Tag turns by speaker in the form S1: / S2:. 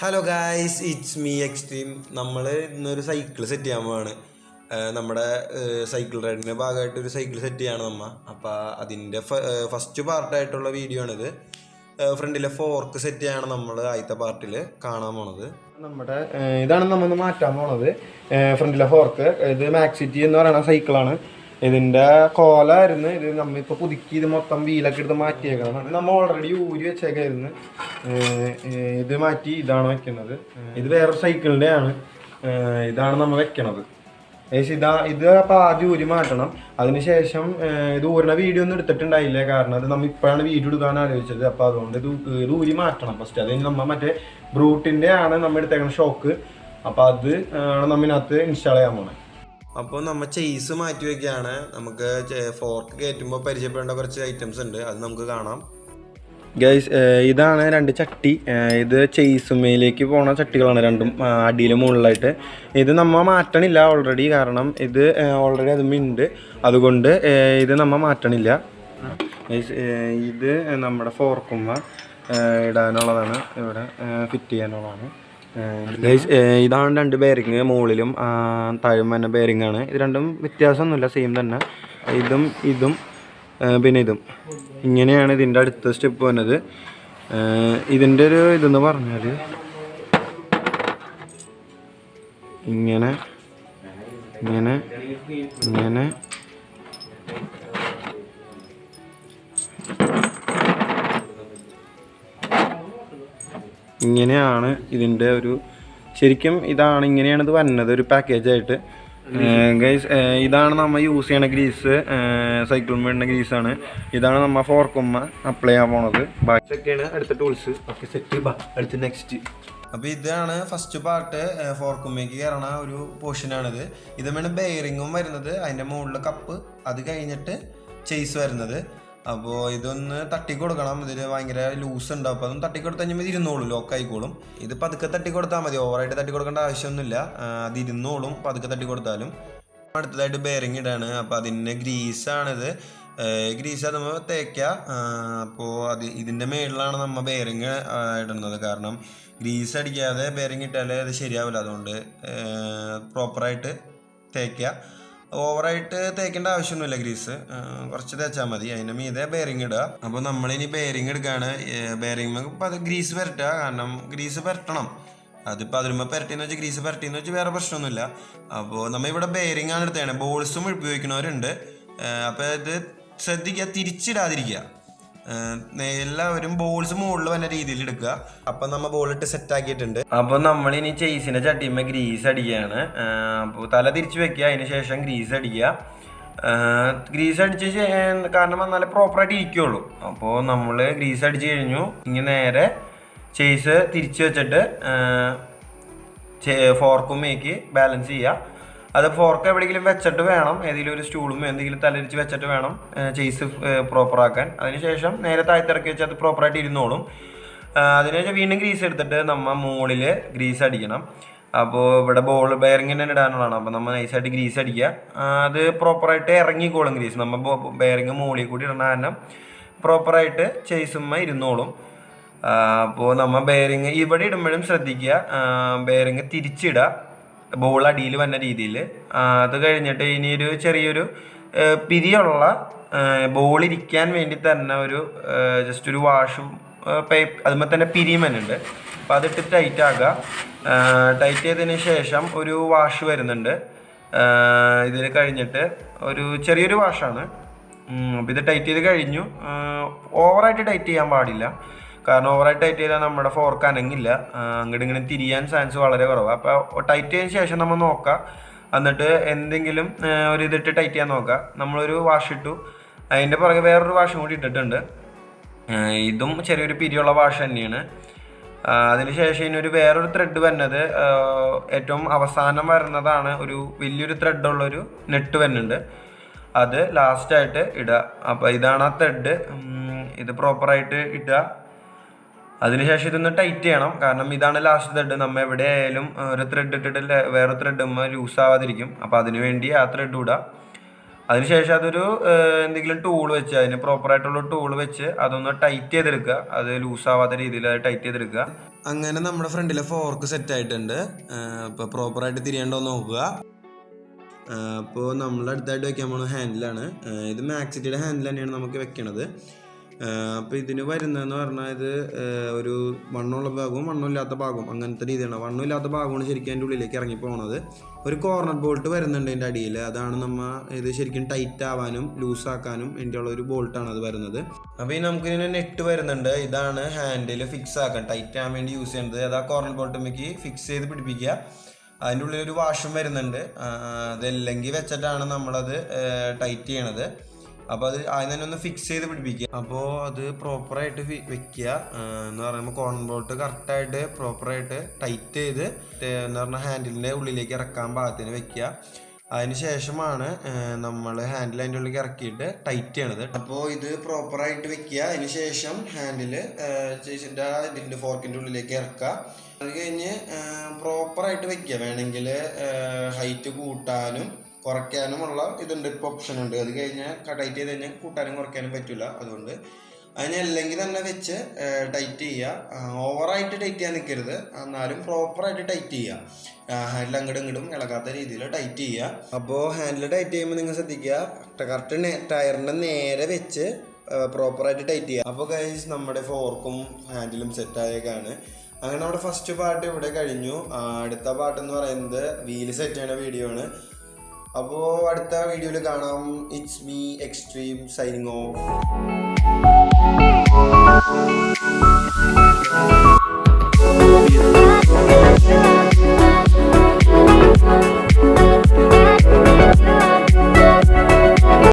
S1: Hello guys, it's me extreme. നമ്മൾ ഇന്നൊരു cycle set ചെയ്യാൻ പോവാണ്. നമ്മുടെ സൈക്കിൾ റൈഡിൻ്റെ ഭാഗമായിട്ട് ഒരു സൈക്കിൾ സെറ്റ് ചെയ്യാണ് നമ്മ. അപ്പോൾ അതിൻ്റെ ഫസ്റ്റ് പാർട്ടായിട്ടുള്ള വീഡിയോ ആണിത്. ഫ്രണ്ടിലെ ഫോർക്ക് സെറ്റ് ചെയ്യാണ് നമ്മൾ ആദ്യത്തെ പാർട്ടിൽ കാണാൻ പോണത്. ഇതാണ് നമ്മൾ മാറ്റാൻ പോണത്, ഫ്രണ്ടിലെ ഫോർക്ക്. ഇത് മാക്സ് സിറ്റി എന്ന് പറയുന്ന സൈക്കിളാണ്. ഇതിൻ്റെ കോലായിരുന്നു. ഇത് നമ്മളിപ്പോൾ പുതുക്കി ഇത് മൊത്തം വീലൊക്കെ എടുത്ത് മാറ്റിയേക്കണം. അത് നമ്മൾ ഓൾറെഡി ഊരി വെച്ചേക്കായിരുന്നു. ഇത് മാറ്റി ഇതാണ് വെക്കുന്നത്. ഇത് വേറൊരു സൈക്കിളിൻ്റെ ആണ്. ഇതാണ് നമ്മൾ വെക്കണത്. ഇത് അപ്പോൾ ആദ്യം ഊരി മാറ്റണം. അതിനുശേഷം ഇത് ഊരണ വീഡിയോ ഒന്നും എടുത്തിട്ടുണ്ടായില്ല, കാരണം അത് നമ്മൾ ഇപ്പോഴാണ് വീഡിയോ എടുക്കാൻ ആലോചിച്ചത്. അപ്പോൾ അതുകൊണ്ട് ഇത് ഊരി മാറ്റണം ഫസ്റ്റ്. അതിന് നമ്മൾ മറ്റേ ബ്രൂട്ടിൻ്റെ ആണ് നമ്മൾ എടുത്തേക്കുന്ന ഷോക്ക്. അപ്പോൾ അത് ആണ് നമ്മിനകത്ത് ഇൻസ്റ്റാൾ ചെയ്യാൻ പോണത്. അപ്പോൾ നമ്മൾ ചെയ്സ് മാറ്റി വയ്ക്കുകയാണ്. നമുക്ക് ഫോർക്ക് കയറ്റുമ്പോൾ പരിചയപ്പെടേണ്ട കുറച്ച് ഐറ്റംസ് ഉണ്ട്, അത് നമുക്ക് കാണാം. ഗൈസ്, ഇതാണ് രണ്ട് ചട്ടി. ഇത് ചെയ്സുമേലേക്ക് പോണ ചട്ടികളാണ് രണ്ടും, അടിയിലും മുകളിലായിട്ട്. ഇത് നമ്മൾ മാറ്റണില്ല ഓൾറെഡി, കാരണം ഇത് ഓൾറെഡി അതുമുണ്ട്. അതുകൊണ്ട് ഇത് നമ്മൾ മാറ്റണില്ല. ഗൈസ്, ഇത് നമ്മുടെ ഫോർക്കുമ്മ ഇടാനുള്ളതാണ്, ഇവിടെ ഫിറ്റ് ചെയ്യാനുള്ളതാണ്. ഗൈസ്, ഇതാണ് രണ്ട് ബെയറിങ്, മുകളിലും താഴെ തന്നെ ബെയറിംഗ് ആണ്. ഇത് രണ്ടും വ്യത്യാസമൊന്നുമില്ല, സെയിം തന്നെ. ഇതും പിന്നെ ഇതും ഇങ്ങനെയാണ് ഇതിൻ്റെ അടുത്ത സ്റ്റെപ്പ് വന്നത്. ഇതിൻ്റെ ഒരു ഇതെന്ന് പറഞ്ഞാൽ ഇങ്ങനെ ഇങ്ങനെ ഇങ്ങനെ ഇങ്ങനെയാണ് ഇതിൻ്റെ ഒരു ശരിക്കും ഇതാണ് ഇങ്ങനെയാണ് ഇത് വരുന്നത് ഒരു പാക്കേജായിട്ട്. ഗൈസ്, ഇതാണ് നമ്മൾ യൂസ് ചെയ്യണ ഗ്രീസ്, സൈക്കിൾ വേണ്ട ഗ്രീസാണ്. ഇതാണ് നമ്മൾ ഫോർക്കുമ്മ അപ്ലൈ ചെയ്യാൻ പോണത്. ബാക്കിയൊക്കെയാണ് അടുത്ത ടൂൾസ്. Okay, set. അടുത്ത നെക്സ്റ്റ്. അപ്പോൾ ഇതാണ് ഫസ്റ്റ് പാർട്ട്, ഫോർക്കുമ്മയ്ക്ക് കയറണ ഒരു പോർഷനാണിത്. ഇതുമാണ് ബെയറിങ്ങും വരുന്നത്, അതിൻ്റെ മുകളിൽ കപ്പ്, അത് കഴിഞ്ഞിട്ട് ചെയ്സ് വരുന്നത്. അപ്പോൾ ഇതൊന്ന് തട്ടിക്കൊടുക്കണം. ഇതിൽ ഭയങ്കര ലൂസ് ഉണ്ടാവും. അപ്പോൾ അതൊന്ന് തട്ടിക്കൊടുത്ത് കഴിഞ്ഞാൽ ഇത് ഇരുന്നോളും, ലോക്കായിക്കോളും. ഇത് പതുക്കെ തട്ടിക്കൊടുത്താൽ മതി, ഓവറായിട്ട് തട്ടിക്കൊടുക്കേണ്ട ആവശ്യമൊന്നുമില്ല. അത് ഇരുന്നോളും പതുക്കെ തട്ടിക്കൊടുത്താലും. അടുത്തതായിട്ട് ബെയറിങ് ഇടാണ്. അപ്പോൾ അതിൻ്റെ ഗ്രീസാണിത്. ഗ്രീസ് അത് നമ്മൾ തേക്കുക. അപ്പോൾ ഇതിൻ്റെ മേളിലാണ് നമ്മൾ ബെയറിങ് ഇടുന്നത്, കാരണം ഗ്രീസ് അടിക്കാതെ ബെയറിങ് ഇട്ടാൽ അത് ശരിയാവില്ല. അതുകൊണ്ട് പ്രോപ്പറായിട്ട് തേക്കുക. ഓവറായിട്ട് തേക്കേണ്ട ആവശ്യമൊന്നുമില്ല, ഗ്രീസ് കുറച്ച് തേച്ചാൽ മതി. അതിൻ്റെ മീതെ ബെയറിങ് ഇടുക. അപ്പോൾ നമ്മളിനി ബെയറിങ് എടുക്കുകയാണ്. ബെയറിങ് ഇപ്പോൾ അത് ഗ്രീസ് പുരട്ടുക, കാരണം ഗ്രീസ് പുരട്ടണം. അതിപ്പോൾ അതിലുമ്പോൾ പുരട്ടിയെന്ന് വെച്ചാൽ ഗ്രീസ് പുരട്ടിയെന്ന് വെച്ചാൽ വേറെ പ്രശ്നമൊന്നുമില്ല. അപ്പോൾ നമ്മൾ ഇവിടെ ബെയറിങ് ആണ് എടുത്തതാണ്. ബോൾസും ഉപയോഗിക്കുന്നവരുണ്ട്. അപ്പോൾ ഇത് ശ്രദ്ധിക്കുക, തിരിച്ചിടാതിരിക്കുക. എല്ലാവരും ബോൾസ് മുകളിൽ വന്ന രീതിയിൽ എടുക്കുക. അപ്പം നമ്മൾ ബോളിട്ട് സെറ്റ് ആക്കിയിട്ടുണ്ട്. അപ്പോൾ നമ്മളിനി ചെയ്സിൻ്റെ ചട്ടിയുമ്പോൾ ഗ്രീസ് അടിക്കുകയാണ്. അപ്പോൾ തല തിരിച്ച് വെക്കുക, അതിന് ശേഷം ഗ്രീസ് അടിക്കുക. ഗ്രീസ് അടിച്ച് കാരണം വന്നാലേ പ്രോപ്പറായിട്ട് ഇരിക്കുകയുള്ളൂ. അപ്പോൾ നമ്മൾ ഗ്രീസ് അടിച്ച് കഴിഞ്ഞു. ഇങ്ങനെ നേരെ ചെയ്സ് തിരിച്ച് വെച്ചിട്ട് ഫോർക്കുമേക്ക് ബാലൻസ് ചെയ്യുക. അത് ഫോർക്ക് എവിടെയെങ്കിലും വെച്ചിട്ട് വേണം, ഏതെങ്കിലും ഒരു സ്റ്റൂളും എന്തെങ്കിലും തലരിച്ച് വെച്ചിട്ട് വേണം ചെയ്സ് പ്രോപ്പറാക്കാൻ. അതിനുശേഷം നേരെ താഴ്ത്തിറക്കി വെച്ച് അത് പ്രോപ്പറായിട്ട് ഇരുന്നോളും. അതിനുശേഷം വീണ്ടും ഗ്രീസ് എടുത്തിട്ട് നമ്മൾ മുകളിൽ ഗ്രീസ് അടിക്കണം. അപ്പോൾ ഇവിടെ ബോൾ ബെയറിങ് തന്നെ ഇടാനുള്ളതാണ്. അപ്പോൾ നമ്മൾ നൈസായിട്ട് ഗ്രീസ് അടിക്കുക. അത് പ്രോപ്പറായിട്ട് ഇറങ്ങിക്കോളും ഗ്രീസ്. നമ്മൾ ബെയറിങ് മുകളിൽ കൂടി ഇടണ കാരണം പ്രോപ്പറായിട്ട് ചെയ്സുമ്മ ഇരുന്നോളും. അപ്പോൾ നമ്മൾ ബെയറിങ് ഇവിടെ ഇടുമ്പോഴും ശ്രദ്ധിക്കുക, ബെയറിങ് തിരിച്ചിടുക, ബോൾ അടിയിൽ വന്ന രീതിയിൽ. അത് കഴിഞ്ഞിട്ട് ഇനിയൊരു ചെറിയൊരു പിരിയുള്ള ബോൾ ഇരിക്കാൻ വേണ്ടി തന്നെ ഒരു ജസ്റ്റ് ഒരു വാഷും പൈപ്പ് അതുമ്പോൾ തന്നെ പിരിയും വരുന്നുണ്ട്. അപ്പോൾ അതിട്ട് ടൈറ്റ് ആക്കുക. ടൈറ്റ് ചെയ്തതിന് ശേഷം ഒരു വാഷ് വരുന്നുണ്ട്. ഇതിൽ കഴിഞ്ഞിട്ട് ഒരു ചെറിയൊരു വാഷാണ്. അപ്പോൾ ഇത് ടൈറ്റ് ചെയ്ത് കഴിഞ്ഞു. ഓവറായിട്ട് ടൈറ്റ് ചെയ്യാൻ പാടില്ല, കാരണം ഓവറായിട്ട് ടൈറ്റ് ചെയ്താൽ നമ്മുടെ ഫോർക്ക് അനങ്ങില്ല, അങ്ങോട്ട് ഇങ്ങനെ തിരിയാൻ ചാൻസ് വളരെ കുറവാണ്. അപ്പോൾ ടൈറ്റ് ചെയ്തതിന് ശേഷം നമ്മൾ നോക്കുക, എന്നിട്ട് എന്തെങ്കിലും ഒരു ഇതിട്ട് ടൈറ്റ് ചെയ്യാൻ നോക്കുക. നമ്മളൊരു വാഷ് ഇട്ടു, അതിൻ്റെ പുറകെ വേറൊരു വാഷും കൂടി ഇട്ടിട്ടുണ്ട്. ഇതും ചെറിയൊരു പിരിയുള്ള വാഷ് തന്നെയാണ്. അതിനുശേഷം ഇനി വേറൊരു ത്രെഡ് വരുന്നത്, ഏറ്റവും അവസാനം വരുന്നതാണ്, ഒരു വലിയൊരു ത്രെഡുള്ളൊരു നെറ്റ് വരുന്നുണ്ട്. അത് ലാസ്റ്റായിട്ട് ഇടുക. അപ്പോൾ ഇതാണ് ആ ത്രെഡ്. ഇത് പ്രോപ്പറായിട്ട് ഇടുക. അതിനുശേഷം ഇതൊന്ന് ടൈറ്റ് ചെയ്യണം, കാരണം ഇതാണ് ലാസ്റ്റ് ത്രെഡ്. നമ്മൾ എവിടെ ആയാലും ഒരു ത്രെഡ് ഇട്ടിട്ട് വേറെ ത്രെഡ് ലൂസ് ആവാതിരിക്കും. അപ്പോൾ അതിന് വേണ്ടി ആ ത്രെഡ് ഇടുക. അതിനുശേഷം അതൊരു എന്തെങ്കിലും ടൂൾ വെച്ച്, അതിന് പ്രോപ്പറായിട്ടുള്ള ടൂൾ വെച്ച് അതൊന്ന് ടൈറ്റ് ചെയ്തെടുക്കുക. അത് ലൂസ് ആവാത്ത രീതിയിൽ അത് ടൈറ്റ് ചെയ്തെടുക്കുക. അങ്ങനെ നമ്മുടെ ഫ്രണ്ടിലെ ഫോർക്ക് സെറ്റ് ആയിട്ടുണ്ട്. ഇപ്പോൾ പ്രോപ്പറായിട്ട് തിരിയേണ്ടോ നോക്കുക. അപ്പോൾ നമ്മൾ അടുത്തായിട്ട് വെക്കാൻ പോകുന്ന ഹാൻഡിലാണ്. ഇത് മാക്സ് സിറ്റിയുടെ ഹാൻഡിൽ തന്നെയാണ് നമുക്ക് വെക്കണത്. അപ്പോൾ ഇതിന് വരുന്നതെന്ന് പറഞ്ഞാൽ ഇത് ഒരു വണ്ണമുള്ള ഭാഗവും വണ്ണമില്ലാത്ത ഭാഗവും അങ്ങനത്തെ രീതിയാണ്. വണ്ണമില്ലാത്ത ഭാഗമാണ് ശരിക്കും അതിൻ്റെ ഉള്ളിലേക്ക് ഇറങ്ങി പോകുന്നത്. ഒരു കോർണർ ബോൾട്ട് വരുന്നുണ്ട് ഇതിൻ്റെ അടിയിൽ. അതാണ് നമ്മൾ ഇത് ശരിക്കും ടൈറ്റ് ആവാനും ലൂസാക്കാനും വേണ്ടിയുള്ള ഒരു ബോൾട്ടാണ് അത് വരുന്നത്. അപ്പോൾ ഈ നമുക്കിതിന് നെറ്റ് വരുന്നുണ്ട്. ഇതാണ് ഹാൻഡിൽ ഫിക്സ് ആക്കാൻ ടൈറ്റ് ആകാൻ വേണ്ടി യൂസ് ചെയ്യുന്നത്. അത് ആ കോർണർ ബോൾട്ടുമ്മേക്ക് ഫിക്സ് ചെയ്ത് പിടിപ്പിക്കുക. അതിൻ്റെ ഉള്ളിലൊരു വാഷും വരുന്നുണ്ട്. അതല്ലെങ്കിൽ വെച്ചിട്ടാണ് നമ്മളത് ടൈറ്റ് ചെയ്യണത്. അപ്പോൾ അത് ആദ്യം തന്നെ ഒന്ന് ഫിക്സ് ചെയ്ത് പിടിപ്പിക്കുക. അപ്പോൾ അത് പ്രോപ്പറായിട്ട് വെക്കുക എന്ന് പറയുമ്പോൾ കോർണർ ബോൾട്ട് കറക്റ്റായിട്ട് പ്രോപ്പറായിട്ട് ടൈറ്റ് ചെയ്ത് എന്ന് പറഞ്ഞാൽ ഹാൻഡിലിൻ്റെ ഉള്ളിലേക്ക് ഇറക്കാൻ പാകത്തിന് വെക്കുക. അതിന് ശേഷമാണ് നമ്മൾ ഹാൻഡിൽ അതിൻ്റെ ഉള്ളിലേക്ക് ഇറക്കിയിട്ട് ടൈറ്റ് ചെയ്യണത്. അപ്പോൾ ഇത് പ്രോപ്പറായിട്ട് വെക്കുക. അതിന് ശേഷം ഹാൻഡിൽ ഇതിൻ്റെ ഫോർക്കിൻ്റെ ഉള്ളിലേക്ക് ഇറക്കുക. അത് കഴിഞ്ഞ് പ്രോപ്പറായിട്ട് വെക്കുക. വേണമെങ്കിൽ ഹൈറ്റ് കൂട്ടാനും കുറയ്ക്കാനുമുള്ള ഇതുണ്ട്, ഇപ്പോൾ ഓപ്ഷൻ ഉണ്ട്. അത് കഴിഞ്ഞാൽ ടൈറ്റ് ചെയ്ത് കഴിഞ്ഞാൽ കൂട്ടാനും കുറയ്ക്കാനും പറ്റില്ല. അതുകൊണ്ട് അതിന് അല്ലെങ്കിൽ തന്നെ വെച്ച് ടൈറ്റ് ചെയ്യുക. ഓവറായിട്ട് ടൈറ്റ് ചെയ്യാൻ നിൽക്കരുത്, എന്നാലും പ്രോപ്പറായിട്ട് ടൈറ്റ് ചെയ്യുക. ഹാൻഡിൽ അങ്ങോട്ടും ഇങ്ങോട്ടും ഇളകാത്ത രീതിയിൽ ടൈറ്റ് ചെയ്യുക. അപ്പോൾ ഹാൻഡിൽ ടൈറ്റ് ചെയ്യുമ്പോൾ നിങ്ങൾ ശ്രദ്ധിക്കുക, കറക്റ്റ് ടയറിൻ്റെ നേരെ വെച്ച് പ്രോപ്പറായിട്ട് ടൈറ്റ് ചെയ്യുക. അപ്പോൾ ഗൈസ് നമ്മുടെ ഫോർക്കും ഹാൻഡിലും സെറ്റായേക്കാണ്. അങ്ങനെ നമ്മുടെ ഫസ്റ്റ് പാർട്ട് ഇവിടെ കഴിഞ്ഞു. അടുത്ത പാർട്ട് എന്ന് പറയുന്നത് വീല് സെറ്റ് ചെയ്യുന്ന വീഡിയോ ആണ്. അപ്പോൾ അടുത്ത വീഡിയോയിൽ കാണാം. It's me extreme signing off.